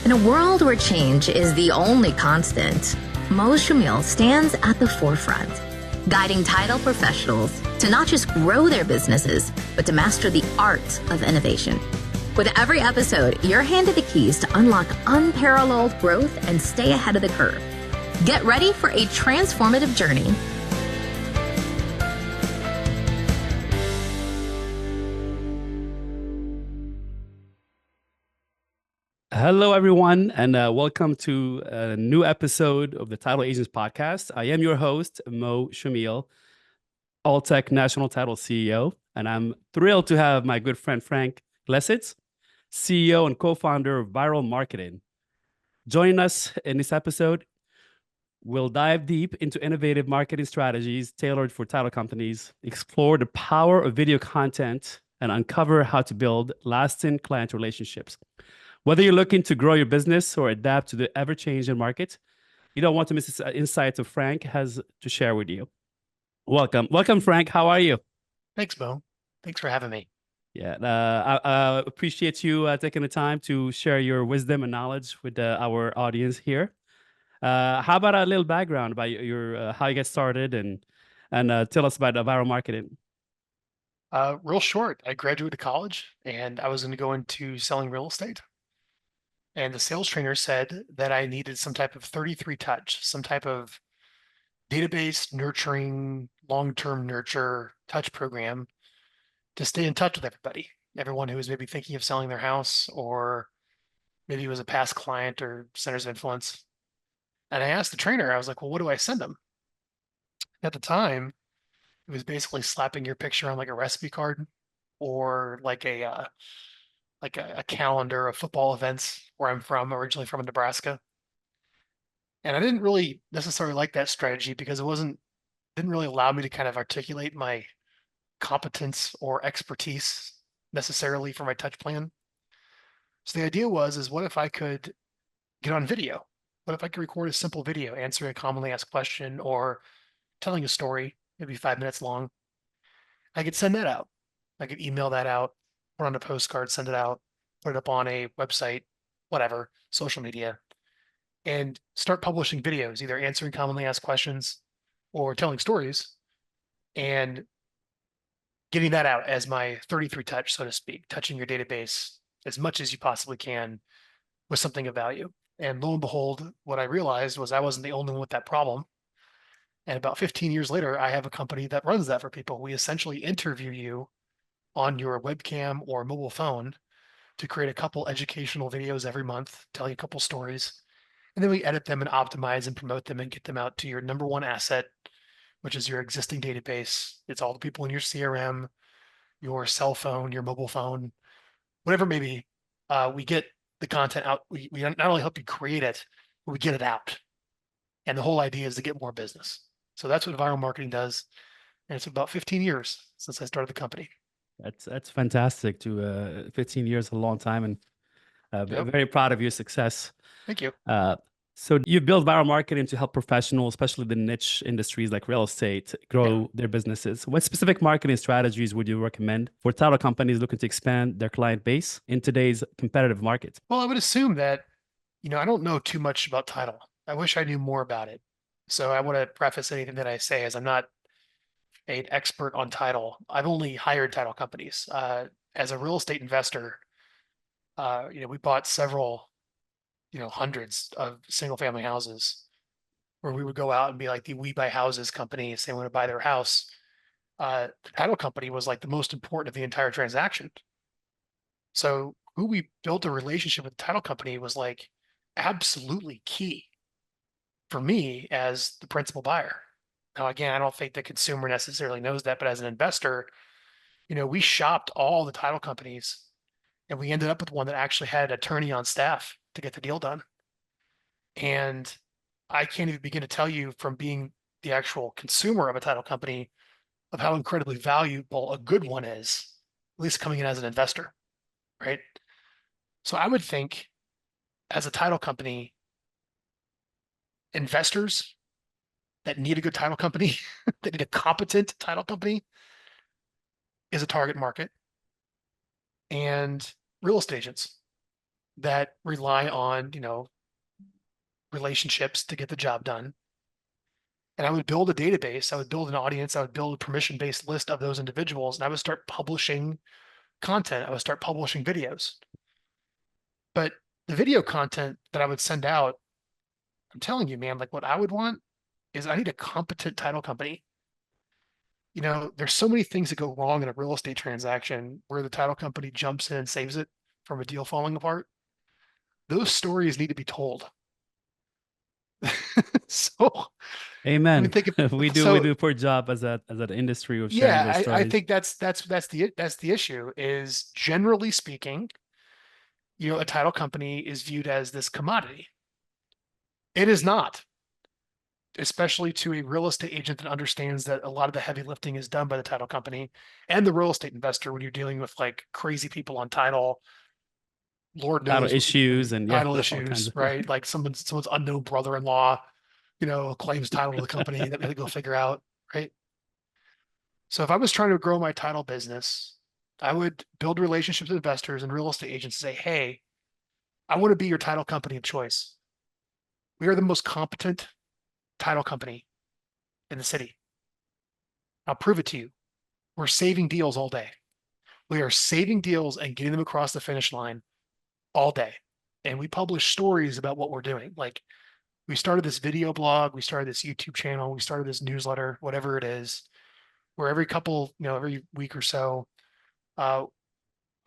In a world where change is the only constant, Mo Shamil stands at the forefront, guiding title professionals to not just grow their businesses, but to master the art of innovation. With every episode, you're handed the keys to unlock unparalleled growth and stay ahead of the curve. Get ready for a transformative journey. Hello, everyone, and welcome to a new episode of the Title Agents Podcast. I am your host, Mo Shamil, All-Tech National Title CEO, and I'm thrilled to have my good friend Frank Klesitz, CEO and co-founder of Viral Marketing. Joining us in this episode, we'll dive deep into innovative marketing strategies tailored for title companies, explore the power of video content, and uncover how to build lasting client relationships. Whether you're looking to grow your business or adapt to the ever-changing market, you don't want to miss this insights Frank has to share with you. Welcome, Frank. How are you? Thanks, Mo. Thanks for having me. Yeah, I appreciate you taking the time to share your wisdom and knowledge with our audience here. How about a little background about your how you get started and tell us about viral marketing? Real short, I graduated college and I was going to go into selling real estate. And the sales trainer said that I needed some type of 33 touch, some type of database nurturing, long-term nurture touch program to stay in touch with everybody. Everyone who was maybe thinking of selling their house, or maybe was a past client or centers of influence. And I asked the trainer, I was like, well, what do I send them? At the time, it was basically slapping your picture on like a recipe card or like a calendar of football events where I'm from, originally from Nebraska. And I didn't really necessarily like that strategy because didn't really allow me to kind of articulate my competence or expertise necessarily for my touch plan. So the idea is what if I could get on video? What if I could record a simple video answering a commonly asked question or telling a story, maybe 5 minutes long? I could send that out. I could email that out, put on a postcard, send it out, put it up on a website, whatever, social media, and start publishing videos, either answering commonly asked questions or telling stories, and getting that out as my 33 touch, so to speak, touching your database as much as you possibly can with something of value. And lo and behold, what I realized was I wasn't the only one with that problem. And about 15 years later, I have a company that runs that for people. We essentially interview you on your webcam or mobile phone to create a couple educational videos every month, telling a couple stories. And then we edit them and optimize and promote them and get them out to your number one asset, which is your existing database. It's all the people in your CRM, your cell phone, your mobile phone, whatever it may be. We get the content out. We not only help you create it, but we get it out. And the whole idea is to get more business. So that's what viral marketing does. And it's about 15 years since I started the company. That's fantastic. 15 years, a long time, and Yep. very proud of your success. Thank you. So you build viral marketing to help professionals, especially the niche industries like real estate, grow their businesses. What specific marketing strategies would you recommend for title companies looking to expand their client base in today's competitive market? Well, I would assume that, I don't know too much about title. I wish I knew more about it. So I want to preface anything that I say as I'm not an expert on title. I've only hired title companies. As a real estate investor, we bought several, hundreds of single family houses where we would go out and be like the We Buy Houses company if they want to buy their house. The title company was like the most important of the entire transaction. So who we built a relationship with the title company was like absolutely key for me as the principal buyer. Now, again, I don't think the consumer necessarily knows that, but as an investor, we shopped all the title companies and we ended up with one that actually had an attorney on staff to get the deal done. And I can't even begin to tell you, from being the actual consumer of a title company, of how incredibly valuable a good one is, at least coming in as an investor, right? So I would think, as a title company, investors that need a good title company, that need a competent title company, is a target market. And real estate agents, that rely on, relationships to get the job done. And I would build a database, I would build an audience, I would build a permission-based list of those individuals, and I would start publishing content. I would start publishing videos. But the video content that I would send out, I'm telling you, man, like what I would want is I need a competent title company. There's so many things that go wrong in a real estate transaction where the title company jumps in and saves it from a deal falling apart. Those stories need to be told. So, I mean, Amen. think of We do so a poor job as an industry of sharing those yeah, I stories. think that's the issue is generally speaking, a title company is viewed as this commodity. It is not, especially to a real estate agent that understands that a lot of the heavy lifting is done by the title company and the real estate investor when you're dealing with like crazy people on title. Lord Title knows what issues and yeah, title all kinds issues, of right? Like someone's unknown brother-in-law, claims title of the company that we had to go figure out, right? So if I was trying to grow my title business, I would build relationships with investors and real estate agents and say, hey, I want to be your title company of choice. We are the most competent title company in the city. I'll prove it to you. We're saving deals all day. We are saving deals and getting them across the finish line all day. And we publish stories about what we're doing. Like we started this video blog, we started this YouTube channel, we started this newsletter, whatever it is, where every week or so, I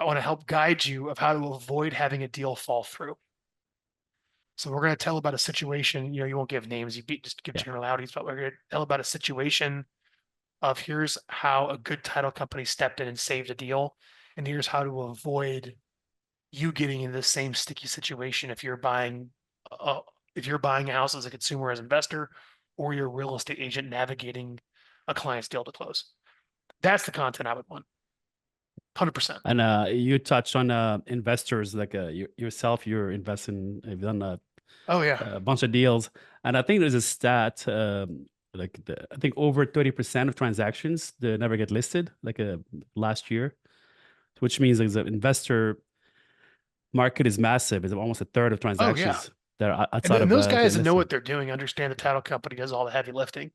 want to help guide you of how to avoid having a deal fall through. So we're going to tell about a situation, you won't give names, just give yeah. generalities, but we're going to tell about a situation of here's how a good title company stepped in and saved a deal. And here's how to avoid you getting in the same sticky situation if you're buying a house as a consumer, as an investor, or you're a real estate agent navigating a client's deal to close. That's the content I would want. 100%. And you touched on investors like yourself. You're investing. You've done Oh yeah. a bunch of deals, and I think there's a stat like I think over 30% of transactions they never get listed. Like last year, which means like the investor market is massive. It's almost a third of Oh yeah. transactions that are And, outside and of those guys that getting know what listed. they're doing understand the title company does all the heavy lifting.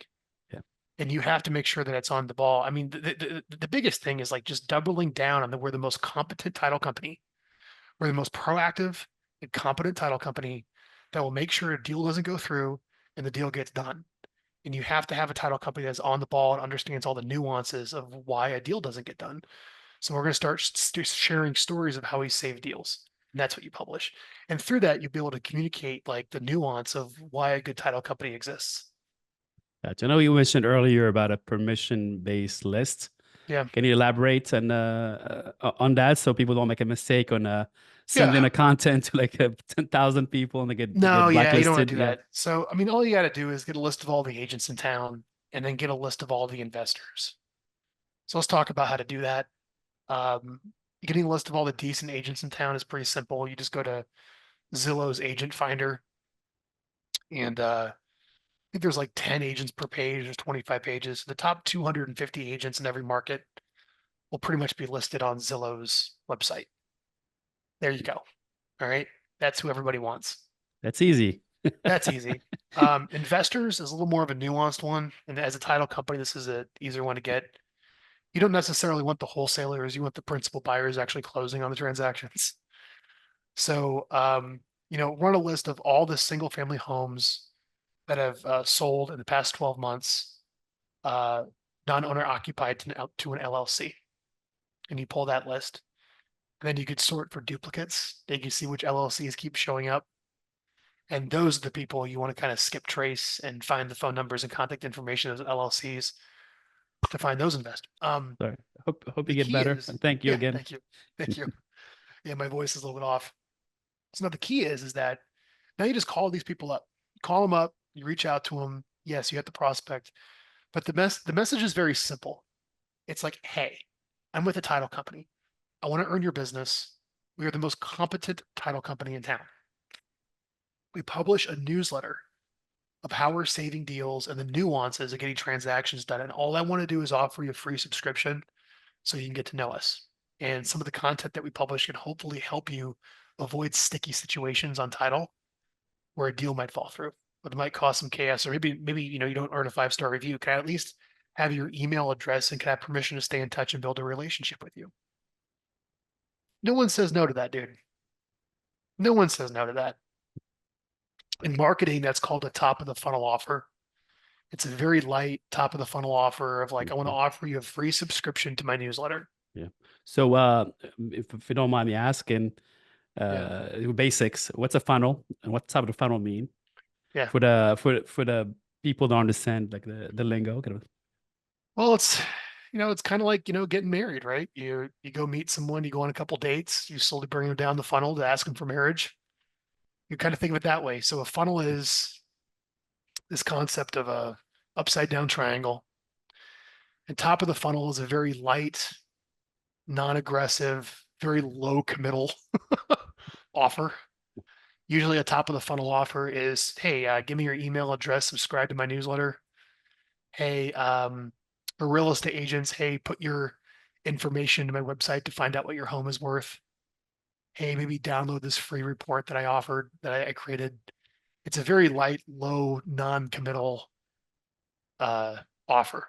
Yeah. And you have to make sure that it's on the ball. I mean, the biggest thing is like just doubling down on we're the most competent title company. We're the most proactive and competent title company that will make sure a deal doesn't go through and the deal gets done. And you have to have a title company that's on the ball and understands all the nuances of why a deal doesn't get done. So we're going to start sharing stories of how we save deals. And that's what you publish. And through that, you'll be able to communicate like the nuance of why a good title company exists. Gotcha. I know you mentioned earlier about a permission-based list. Yeah. Can you elaborate on that so people don't make a mistake on sending Yeah. a content to like 10,000 people and they get No, yeah, you don't want blacklisted? to do Yeah, that. So, I mean, all you got to do is get a list of all the agents in town and then get a list of all the investors. So let's talk about how to do that. Um, Getting a list of all the decent agents in town is pretty simple. You just go to Zillow's agent finder and I think there's like 10 agents per page. There's 25 pages. The top 250 agents in every market will pretty much be listed on Zillow's website. There you go. All right. That's who everybody wants. that's easy. That's easy. Investors is a little more of a nuanced one. And as a title company, this is an easier one to get. You don't necessarily want the wholesalers. You want the principal buyers actually closing on the transactions. So, run a list of all the single family homes that have sold in the past 12 months, non-owner occupied to an LLC. And you pull that list. And then you could sort for duplicates. You can see which LLCs keep showing up. And those are the people you want to kind of skip trace and find the phone numbers and contact information of those LLCs to find those investors. Sorry. Hope The you get key better. is, And thank you yeah, again. thank you. Thank you. Yeah, my voice is a little bit off. So now the key is that now you just call these people up. You call them up, you reach out to them. Yes, you have the prospect, but the message is very simple. It's like, hey, I'm with a title company. I want to earn your business. We are the most competent title company in town. We publish a newsletter of how we're saving deals and the nuances of getting transactions done. And all I want to do is offer you a free subscription so you can get to know us. And some of the content that we publish can hopefully help you avoid sticky situations on title where a deal might fall through, but it might cause some chaos, or maybe you don't earn a 5-star review. Can I at least have your email address and can I have permission to stay in touch and build a relationship with you? No one says no to that, dude. No one says no to that. In marketing, that's called a top of the funnel offer. It's a very light top of the funnel offer of like, I want to offer you a free subscription to my newsletter. Yeah. So if you don't mind me asking, Yeah. basics, what's a funnel and what type of funnel mean? Yeah. For the people don't understand like the lingo. Kind of. Well, it's kind of like, getting married, right? You go meet someone, you go on a couple dates, you slowly bring them down the funnel to ask them for marriage. You kind of think of it that way. So a funnel is this concept of a upside down triangle. And top of the funnel is a very light, non-aggressive, very low committal offer. Usually a top of the funnel offer is, hey, give me your email address, subscribe to my newsletter. Hey, for real estate agents, hey, put your information to my website to find out what your home is worth. Hey, maybe download this free report that I offered, that I created. It's a very light, low, non-committal offer.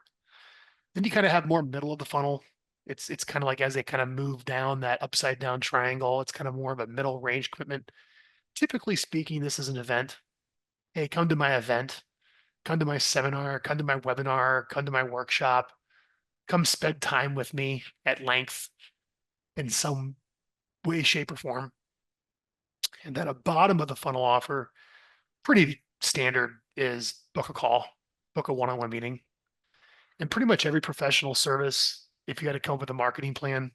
Then you kind of have more middle of the funnel. It's kind of like as they kind of move down that upside down triangle, it's kind of more of a middle range commitment. Typically speaking, this is an event. Hey, come to my event, come to my seminar, come to my webinar, come to my workshop, come spend time with me at length in some way, shape, or form. And then a bottom of the funnel offer, pretty standard, is book a call, book a one-on-one meeting. And pretty much every professional service, if you had to come up with a marketing plan,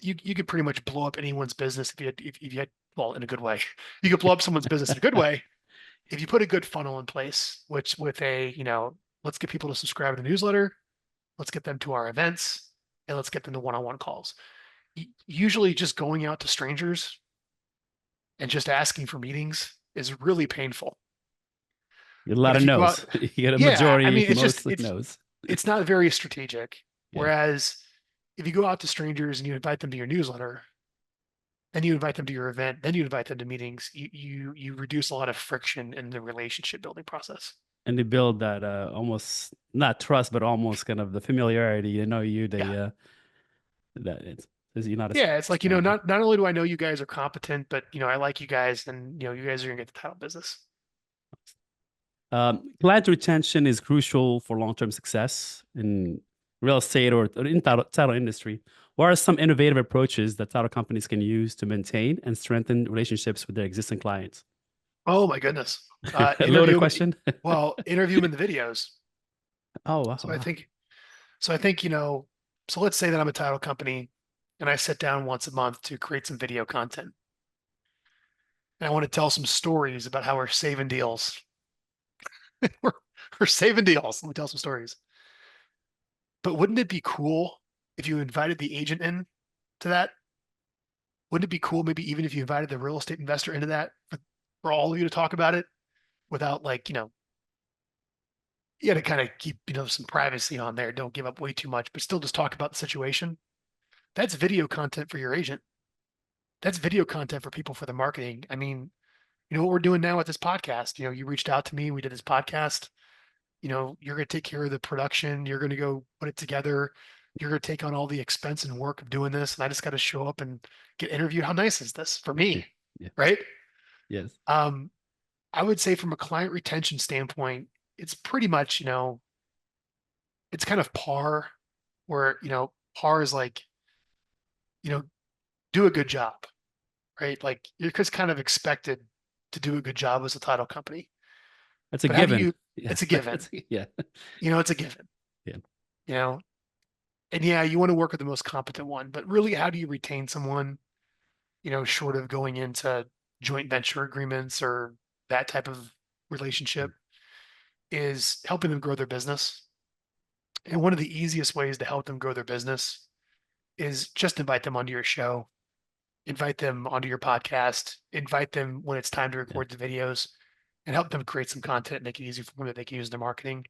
you could pretty much blow up anyone's business if you had, well, in a good way. You could blow up someone's business in a good way if you put a good funnel in place, which with let's get people to subscribe to the newsletter, let's get them to our events, and let's get them to one-on-one calls. Usually just going out to strangers and just asking for meetings is really painful. You get a lot But of if you go no's. out, You get a yeah, I majority, mean, mostly no's. it's not very strategic. Yeah. Whereas if you go out to strangers and you invite them to your newsletter, then you invite them to your event, then you invite them to meetings, you reduce a lot of friction in the relationship building process. And they build that almost not trust, but almost kind of the familiarity. They know you. They Yeah. That you're not a Yeah, it's like, stranger. not only do I know you guys are competent, but I like you guys, and you guys are gonna get the title business. Client retention is crucial for long-term success in real estate or in title industry. What are some innovative approaches that title companies can use to maintain and strengthen relationships with their existing clients? Oh my goodness. A loaded Interview question. interview them in the videos. Oh wow, So I wow. think, so let's say that I'm a title company and I sit down once a month to create some video content. And I want to tell some stories about how we're saving deals. we're saving deals. Let me tell some stories. But wouldn't it be cool if you invited the agent in to that? Wouldn't it be cool maybe even if you invited the real estate investor into that for all of you to talk about it without you got to kind of keep, some privacy on there. Don't give up way too much, but still just talk about the situation. That's video content for your agent. That's video content for people for the marketing. I mean, what we're doing now with this podcast, you reached out to me, we did this podcast, you're going to take care of the production. You're going to go put it together. You're going to take on all the expense and work of doing this. And I just got to show up and get interviewed. How nice is this for me? Yeah. Right. Yes. I would say from a client retention standpoint, it's pretty much, it's kind of par where, par is like, do a good job, right? Like you're just kind of expected to do a good job as a title company. That's a But how do given. you, Yeah. it's a given. Yeah. It's a given. Yeah. And yeah, you want to work with the most competent one, but really, how do you retain someone, short of going into joint venture agreements or that type of relationship, is helping them grow their business. And one of the easiest ways to help them grow their business is just invite them onto your show, invite them onto your podcast, invite them when it's time to record the videos, and help them create some content, make it easy for them that they can use in their marketing.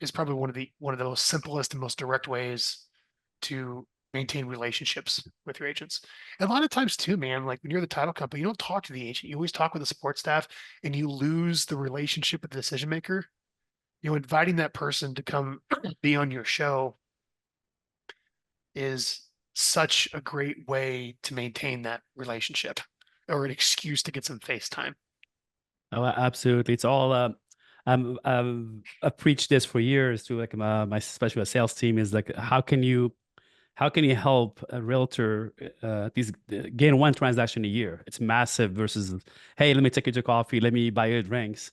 Is probably one of the most simplest and most direct ways to maintain relationships with your agents. And a lot of times too, man, like when you're the title company, you don't talk to the agent. You always talk with the support staff, and you lose the relationship with the decision maker. Inviting that person to come be on your show is such a great way to maintain that relationship, or an excuse to get some face time. Oh, absolutely. It's all I've preached this for years to like my especially my sales team is like how can you help a realtor at least gain one transaction a year? It's massive versus, hey, let me take you to coffee, let me buy you drinks.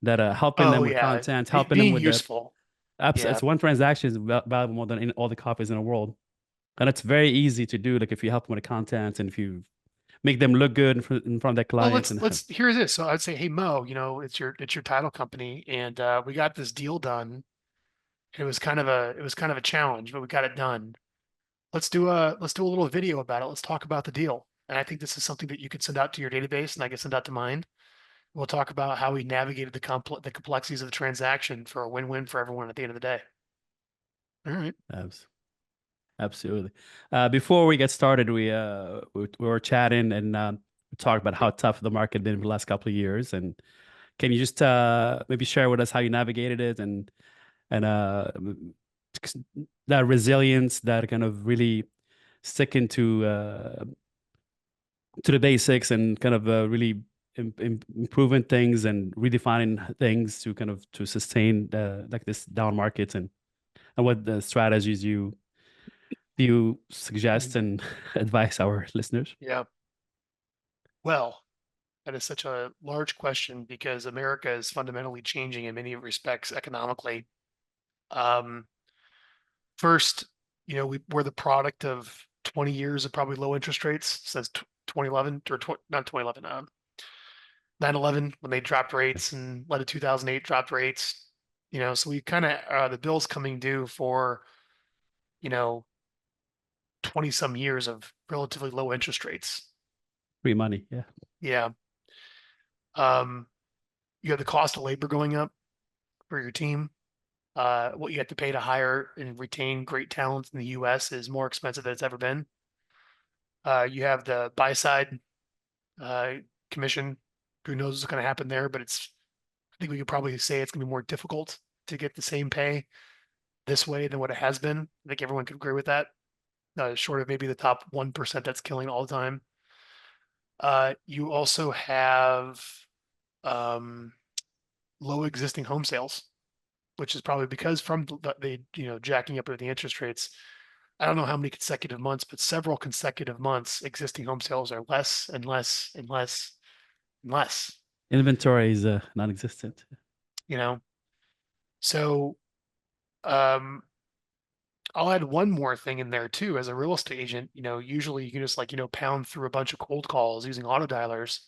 That helping them Oh with yeah, content, helping them being with the useful. apps. Yeah. It's one transaction is valuable more than in all the coffees in the world, and it's very easy to do. Like if you help them with the content and if you make them look good in front of their Well, clients and here's this. So I'd say, hey Mo, it's your title company, and we got this deal done. It was kind of a challenge, but we got it done. Let's do a little video about it. Let's talk about the deal. And I think this is something that you could send out to your database, and I can send out to mine. We'll talk about how we navigated the complexities of the transaction for a win-win for everyone at the end of the day. All right. absolutely. Before we get started, we were chatting and we talked about how tough the market been for the last couple of years. And can you just maybe share with us how you navigated it and that resilience, that kind of really sticking to the basics and kind of really improving things and redefining things to kind of to sustain like this down markets and what the strategies you suggest Mhm. and advise our listeners? Yeah. Well, that is such a large question because America is fundamentally changing in many respects economically. Um, First, we're the product of 20 years of probably low interest rates since 2011 or not 2011, 9/11 when they dropped rates, and led to 2008 dropped rates. So we kind of the bills coming due for you know 20 some years of relatively low interest rates. Free money, yeah. Yeah. Um, you have the cost of labor going up for your team. What you have to pay to hire and retain great talent in the U.S. is more expensive than it's ever been. You have the buy side uh, commission. Who knows what's going to happen there? But I think we could probably say it's going to be more difficult to get the same pay this way than what it has been. I think everyone could agree with that. Short of maybe the top 1% that's killing all the time. You also have um, low existing home sales, which is probably because from the jacking up of the interest rates. I don't know how many consecutive months, but several consecutive months, existing home sales are less and less and less and less. Inventory is non-existent. You know, so um, I'll add one more thing in there too. As a real estate agent, usually you can just pound through a bunch of cold calls using auto dialers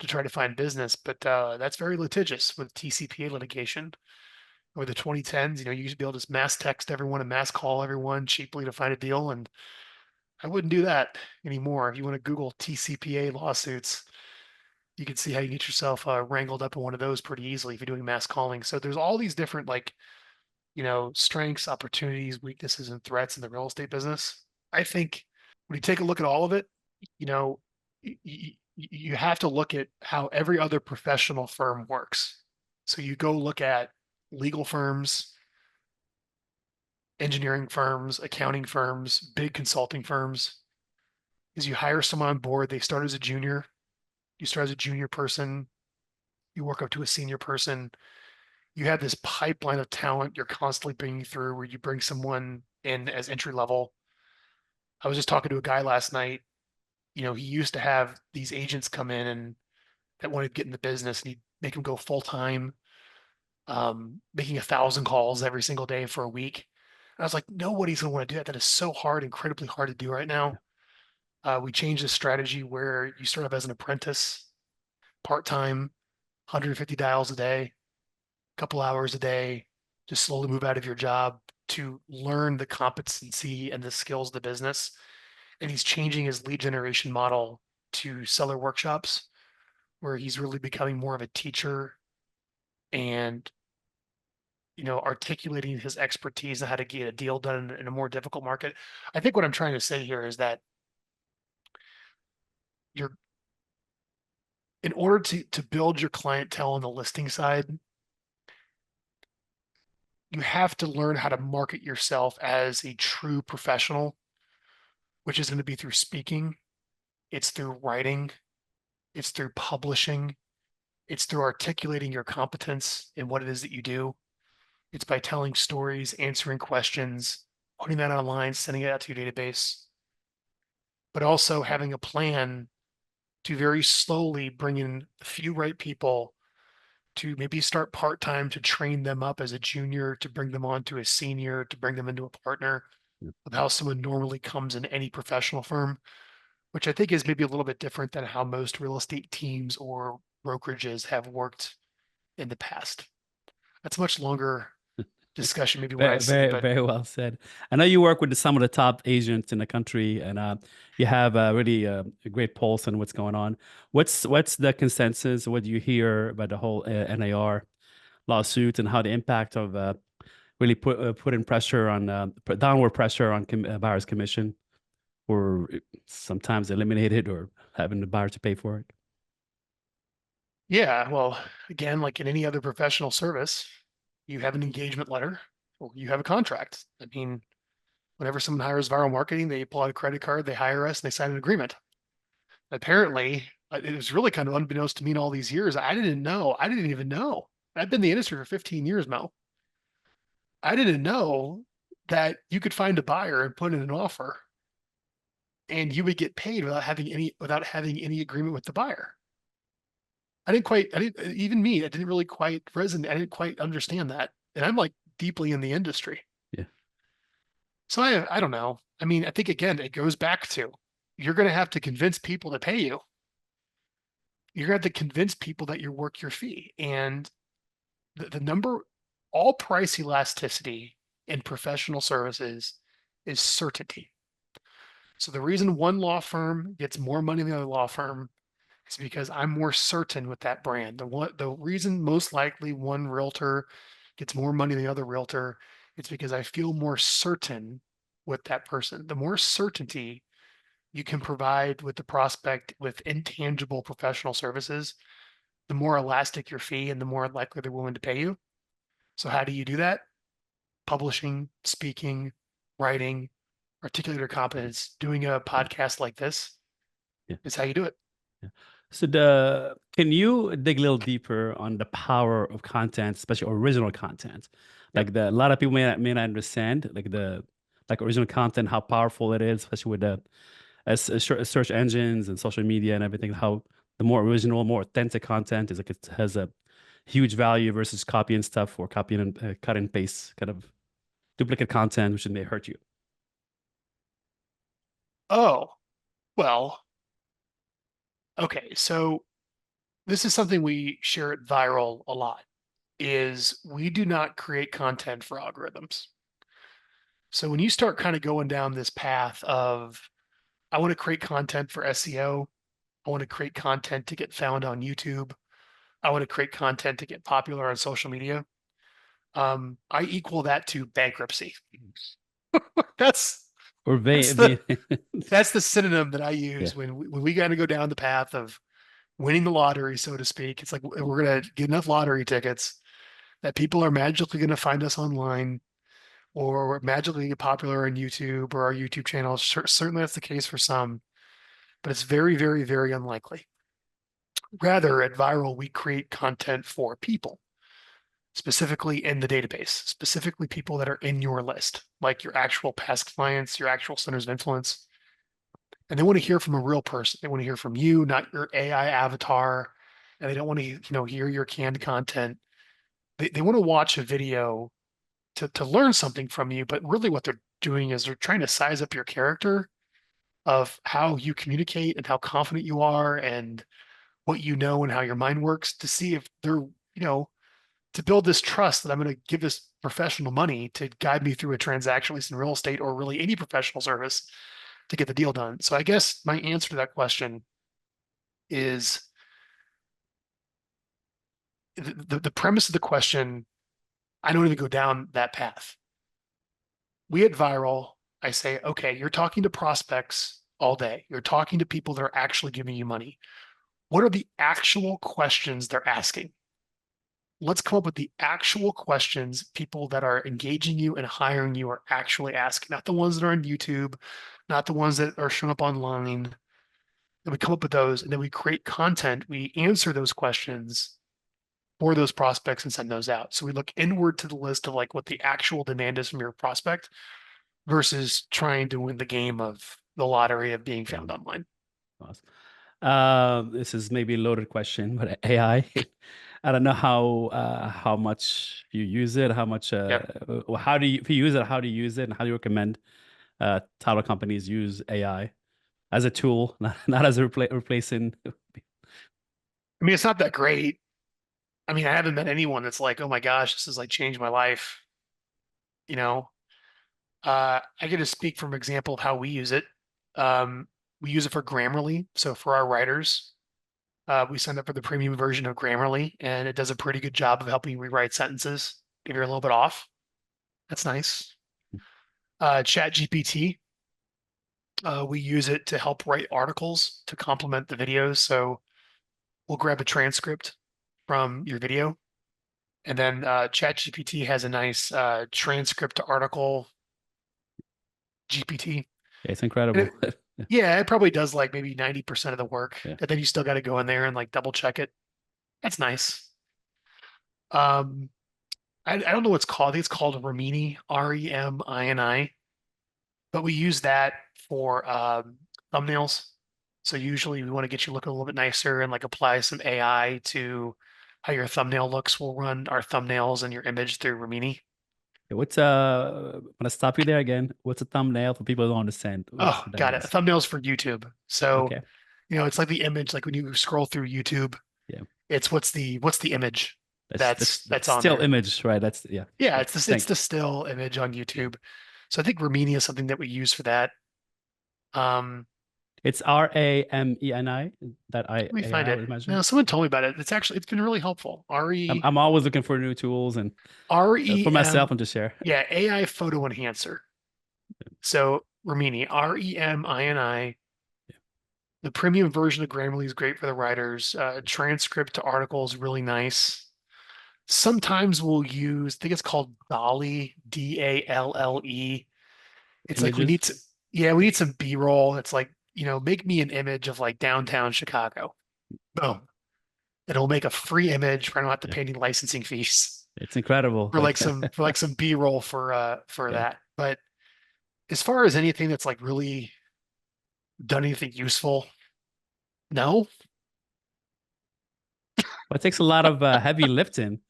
to try to find business, but that's very litigious with TCPA litigation. Or the 2010s, you used to be able to just mass text everyone and mass call everyone cheaply to find a deal, and I wouldn't do that anymore. If you want to Google TCPA lawsuits, you can see how you get yourself wrangled up in one of those pretty easily if you're doing mass calling. So there's all these different strengths, opportunities, weaknesses, and threats in the real estate business. I think when you take a look at all of it, you know, you have to look at how every other professional firm works. So you go look at legal firms, engineering firms, accounting firms, big consulting firms. Is you hire someone on board, they start as a junior, you start as a junior person, you work up to a senior person. You have this pipeline of talent you're constantly bringing through where you bring someone in as entry level. I was just talking to a guy last night. He used to have these agents come in and that wanted to get in the business, and he'd make them go full time, making 1,000 calls every single day for a week. And I was like, nobody's gonna want to do that. That is so hard, incredibly hard to do right now. We changed the strategy where you start off as an apprentice, part time, 150 dials a day, couple hours a day, just slowly move out of your job to learn the competency and the skills of the business. And he's changing his lead generation model to seller workshops, where he's really becoming more of a teacher and articulating his expertise and how to get a deal done in a more difficult market. I think what I'm trying to say here is that you're in order to build your clientele on the listing side, you have to learn how to market yourself as a true professional, which is going to be through speaking, it's through writing, it's through publishing, it's through articulating your competence in what it is that you do. It's by telling stories, answering questions, putting that online, sending it out to your database, but also having a plan to very slowly bring in a few right people to maybe start part-time, to train them up as a junior, to bring them on to a senior, to bring them into a partner of how someone normally comes in any professional firm, which I think is maybe a little bit different than how most real estate teams or brokerages have worked in the past. That's a much longer discussion, maybe what I Very, see, very, but very well said. I know you work with some of the top agents in the country, and you have really a great pulse on what's going on. What's the consensus? What do you hear about the whole NAR lawsuit and how the impact of really putting pressure on downward pressure on buyers' commission, or sometimes eliminated, or having the buyer to pay for it? yeah, well, again, like in any other professional service, you have an engagement letter or you have a contract. I mean, whenever someone hires viral marketing, they pull out a credit card, they hire us, and they sign an agreement. Apparently, it was really kind of unbeknownst to me in all these years. I didn't know. I didn't even know. I've been in the industry for 15 years, Mo. I didn't know that you could find a buyer and put in an offer and you would get paid without having any agreement with the buyer. Even me, I didn't really quite resonate. I didn't quite understand that. And I'm like deeply in the industry. Yeah. So I don't know. I mean, I think again, it goes back to you're going to have to convince people to pay you. You're going to have to convince people that you're worth your fee. And all price elasticity in professional services is certainty. So the reason one law firm gets more money than the other law firm is because I'm more certain with that brand. The reason most likely one realtor gets more money than the other realtor, it's because I feel more certain with that person. The more certainty you can provide with the prospect with intangible professional services, the more elastic your fee and the more likely they're willing to pay you. So how do you do that? Publishing, speaking, writing, articulate your competence, doing a podcast like this Yeah. is how you do it. Yeah. So can you dig a little deeper on the power of content, especially original content? Like a lot of people may not understand like original content, how powerful it is, especially with the search engines and social media and everything. How the more original, more authentic content is, like it has a huge value versus copying stuff or copying and cut and paste kind of duplicate content, which may hurt you. Oh, well, okay. So this is something we share at Viral a lot, is we do not create content for algorithms. So when you start kind of going down this path of, I want to create content for SEO, I want to create content to get found on YouTube, I want to create content to get popular on social media, I equal that to bankruptcy. That's Or that's they that's the synonym that I use yeah. when we got to go down the path of winning the lottery, so to speak. It's like we're gonna get enough lottery tickets that people are magically gonna find us online, or we're magically get popular on YouTube or our YouTube channel. Certainly, that's the case for some, but it's very, very, very unlikely. Rather, at Viral, we create content for people, specifically in the database, specifically people that are in your list, like your actual past clients, your actual centers of influence. And they want to hear from a real person. They want to hear from you, not your AI avatar. And they don't want to, hear your canned content. They want to watch a video to learn something from you, but really what they're doing is they're trying to size up your character of how you communicate and how confident you are and what you know and how your mind works to see if they're, to build this trust that I'm going to give this professional money to guide me through a transaction, at least in real estate or really any professional service to get the deal done. So I guess my answer to that question is the premise of the question I don't even go down that path. We at Viral, I say, okay, you're talking to prospects all day. You're talking to people that are actually giving you money. What are the actual questions they're asking? Let's come up with the actual questions people that are engaging you and hiring you are actually asking, not the ones that are on YouTube, not the ones that are showing up online. And we come up with those, and then we create content. We answer those questions for those prospects and send those out. So we look inward to the list of like what the actual demand is from your prospect versus trying to win the game of the lottery of being found online. Awesome. This is maybe a loaded question, but AI, I don't know how much you use it, how much how do you, if you use it, how do you use it, and how do you recommend title companies use AI as a tool, not as a replacing? I mean, it's not that great. I mean, I haven't met anyone that's like, oh my gosh, this has like changed my life. You know, I get to speak from example of how we use it. We use it for Grammarly. So for our writers, we signed up for the premium version of Grammarly, and it does a pretty good job of helping rewrite sentences if you're a little bit off. That's nice. Chat GPT, we use it to help write articles to complement the videos. So we'll grab a transcript from your video, and then Chat GPT has a nice transcript to article GPT. Yeah, it's incredible. Yeah, it probably does like maybe 90% of the work. Yeah. And then you still got to go in there and like double check it. That's nice. I don't know what it's called. I think it's called Remini, Remini. But we use that for thumbnails. So usually we want to get you looking a little bit nicer and like apply some AI to how your thumbnail looks. We'll run our thumbnails and your image through Remini. What's I'm gonna stop you there again. What's a thumbnail for people who don't understand? Oh, got it. Thumbnails for YouTube. So, okay. It's like the image, like when you scroll through YouTube. Yeah. It's what's the image that's on still there. image, right? That's yeah. Yeah, it's the still image on YouTube. So I think Remini is something that we use for that. It's Rameni that Let me find it. imagine. No, someone told me about it. It's been really helpful. I'm always looking for new tools and for myself and to share. Yeah, AI photo enhancer. So Remini, Remini. Yeah. The premium version of Grammarly is great for the writers. Transcript to articles, really nice. Sometimes we'll use, I think it's called Dalle, Dalle. It's like we need some B-roll. It's like, make me an image of like downtown Chicago. Boom. It'll make a free image. I don't have to pay any licensing fees. It's incredible. For some B-roll for that. But as far as anything that's like really done anything useful, no. Well, it takes a lot of heavy lifting.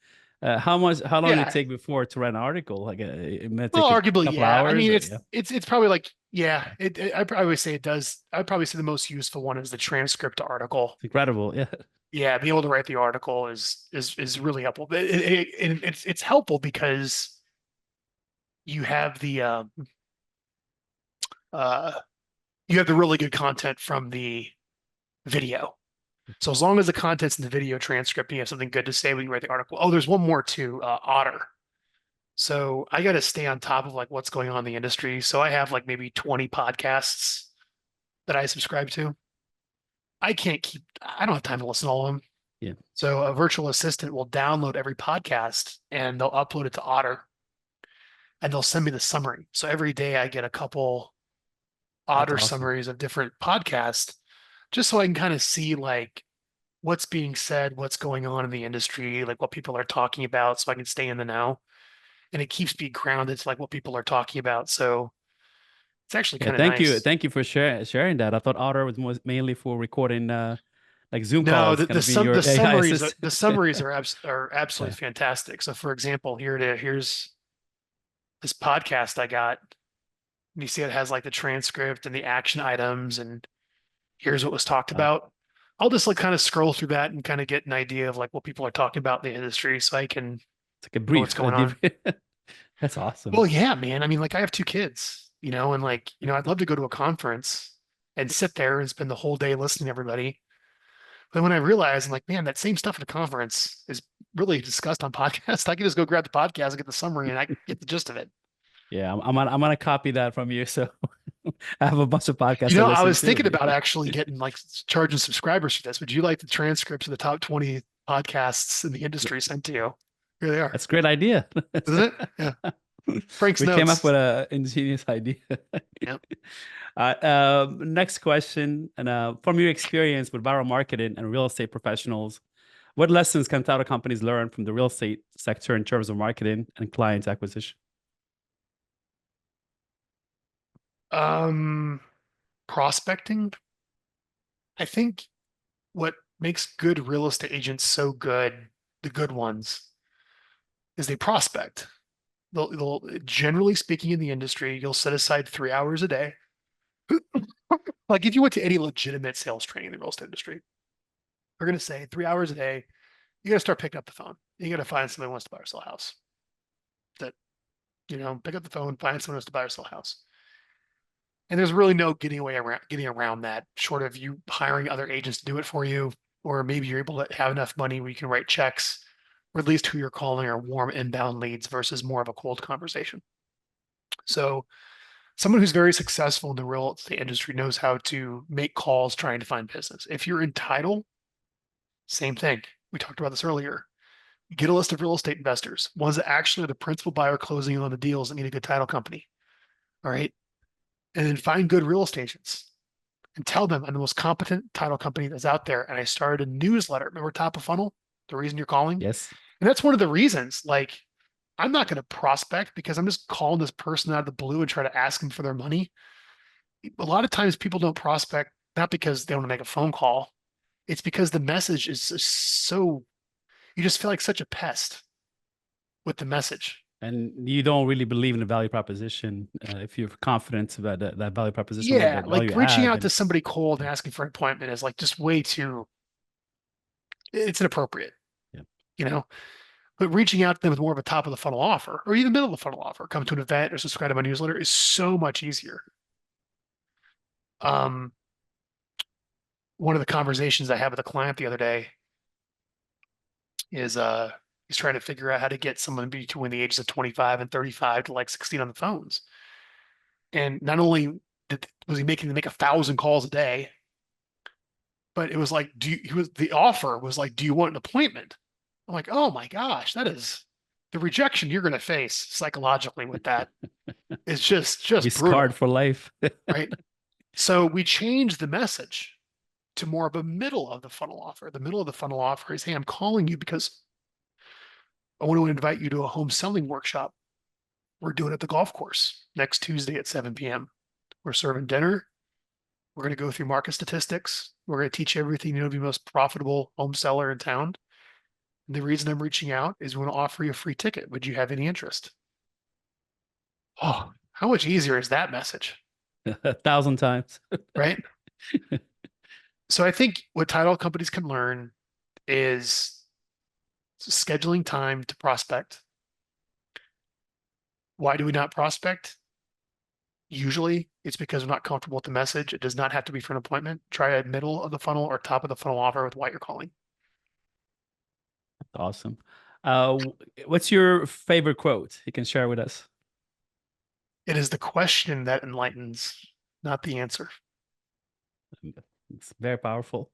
How long did it take before to write an article? Like it might take arguably, a couple hours. I mean, it's probably like, I probably say it does. I'd probably say the most useful one is the transcript to article. It's incredible. Yeah. Yeah, being able to write the article is really helpful. But it's helpful because you have the really good content from the video. So as long as the content's in the video transcript, and you have something good to say when you write the article. Oh, there's one more too, Otter. So I got to stay on top of like what's going on in the industry. So I have like maybe 20 podcasts that I subscribe to. I don't have time to listen to all of them. Yeah. So a virtual assistant will download every podcast and they'll upload it to Otter and they'll send me the summary. So every day I get a couple Otter summaries of different podcasts, just so I can kind of see like what's being said, what's going on in the industry, like what people are talking about, so I can stay in the know. And it keeps me grounded to like what people are talking about. So it's actually kind of nice. Thank you for sharing that. I thought Otter was mainly for recording like Zoom calls. No, the summaries are absolutely fantastic. So for example, here's this podcast I got. And you see it has like the transcript and the action items and here's what was talked about. I'll just like kind of scroll through that and kind of get an idea of like what people are talking about in the industry so I can like a brief what's going on. That's awesome. Well, yeah, man. I mean, like I have 2 kids, and like, I'd love to go to a conference and sit there and spend the whole day listening to everybody. But when I realized, I'm like, man, that same stuff at a conference is really discussed on podcast. I can just go grab the podcast and get the summary and I get the gist of it. Yeah, I'm gonna copy that from you. So I have a bunch of podcasts I I listen was to. thinking about actually getting like charging subscribers for this. Would you like the transcripts of the top 20 podcasts in the industry sent to you? Here they are. That's a great idea. Isn't it? Yeah. Frank's We came up notes. with an ingenious idea. Yep. Next question, and from your experience with viral marketing and real estate professionals, what lessons can title companies learn from the real estate sector in terms of marketing and client acquisition? Prospecting. I think what makes good real estate agents so good, the good ones, is they prospect. They'll generally speaking in the industry, you'll set aside 3 hours a day. Like if you went to any legitimate sales training in the real estate industry, they're going to say 3 hours a day, you got to start picking up the phone. You got to find somebody who wants to buy or sell a house. That, pick up the phone, find someone who wants to buy or sell a house. And there's really no getting around that, short of you hiring other agents to do it for you, or maybe you're able to have enough money where you can write checks, or at least who you're calling are warm inbound leads versus more of a cold conversation. So someone who's very successful in the real estate industry knows how to make calls trying to find business. If you're in title, same thing. We talked about this earlier. Get a list of real estate investors, ones that actually are the principal buyer closing on the deals that need a good title company. All right. And then find good real estate agents and tell them I'm the most competent title company that's out there. And I started a newsletter. Remember top of funnel, the reason you're calling? Yes. And that's one of the reasons, like, I'm not going to prospect because I'm just calling this person out of the blue and try to ask them for their money. A lot of times people don't prospect, not because they want to make a phone call. It's because the message is so, you just feel like such a pest with the message. And you don't really believe in the value proposition if you're confident about that value proposition. Yeah, That like value reaching add, out to somebody cold and asking for an appointment is like just way too, it's inappropriate, Yeah. But reaching out to them with more of a top of the funnel offer or even middle of the funnel offer, come to an event or subscribe to my newsletter is so much easier. One of the conversations I had with a client the other day is he's trying to figure out how to get someone between the ages of 25 and 35 to like succeed on the phones. And not only was he making them make 1,000 calls a day, but it was like, the offer was like, do you want an appointment? I'm like, oh my gosh, that is the rejection you're going to face psychologically with that. It's just you're brutal, scarred for life. right? So we changed the message to more of a middle of the funnel offer. The middle of the funnel offer is, hey, I'm calling you because I want to invite you to a home selling workshop. We're doing it at the golf course next Tuesday at 7 p.m. We're serving dinner. We're going to go through market statistics. We're going to teach you everything you know to be the most profitable home seller in town. And the reason I'm reaching out is we want to offer you a free ticket. Would you have any interest? Oh, how much easier is that message? 1,000 times. Right? So I think what title companies can learn is scheduling time to prospect. Why do we not prospect? Usually it's because we're not comfortable with the message. It does not have to be for an appointment. Try a middle of the funnel or top of the funnel offer with why you're calling. Awesome. What's your favorite quote you can share with us? It is the question that enlightens, not the answer. It's very powerful.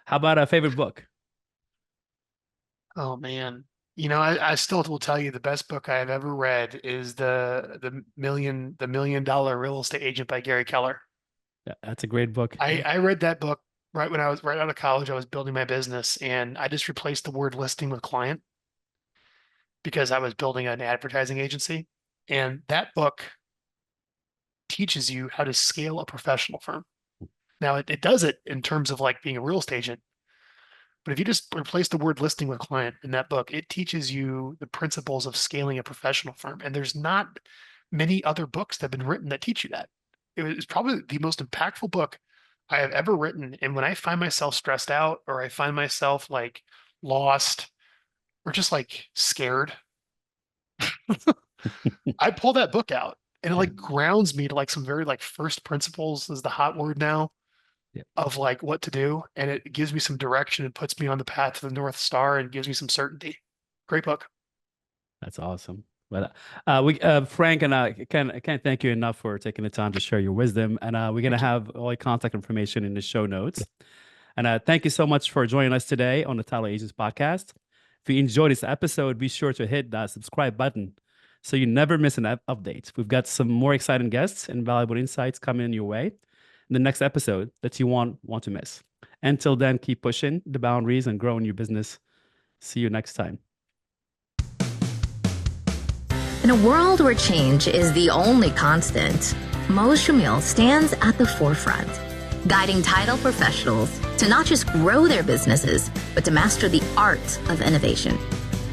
How about a favorite book? Oh man. I still will tell you the best book I have ever read is the Million Dollar Real Estate Agent by Gary Keller. Yeah, that's a great book. I read that book right when I was right out of college. I was building my business and I just replaced the word listing with client because I was building an advertising agency. And that book teaches you how to scale a professional firm. Now it does it in terms of like being a real estate agent. But if you just replace the word listing with client in that book, it teaches you the principles of scaling a professional firm. And there's not many other books that have been written that teach you that. It was probably the most impactful book I have ever written. And when I find myself stressed out or I find myself like lost or just like scared, I pull that book out and it like grounds me to like some very like first principles is the hot word now. of like what to do. And it gives me some direction and puts me on the path to the North Star and gives me some certainty. Great book. That's awesome. But Frank and I can't thank you enough for taking the time to share your wisdom. And we're going to have all your contact information in the show notes. And thank you so much for joining us today on the Title Agents Podcast. If you enjoyed this episode, be sure to hit that subscribe button so you never miss an update. We've got some more exciting guests and valuable insights coming your way in the next episode that you won't want to miss. Until then, keep pushing the boundaries and growing your business. See you next time. In a world where change is the only constant, Mo Shamil stands at the forefront, guiding title professionals to not just grow their businesses, but to master the art of innovation.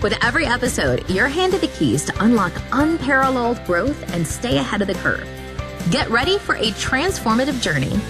With every episode, you're handed the keys to unlock unparalleled growth and stay ahead of the curve. Get ready for a transformative journey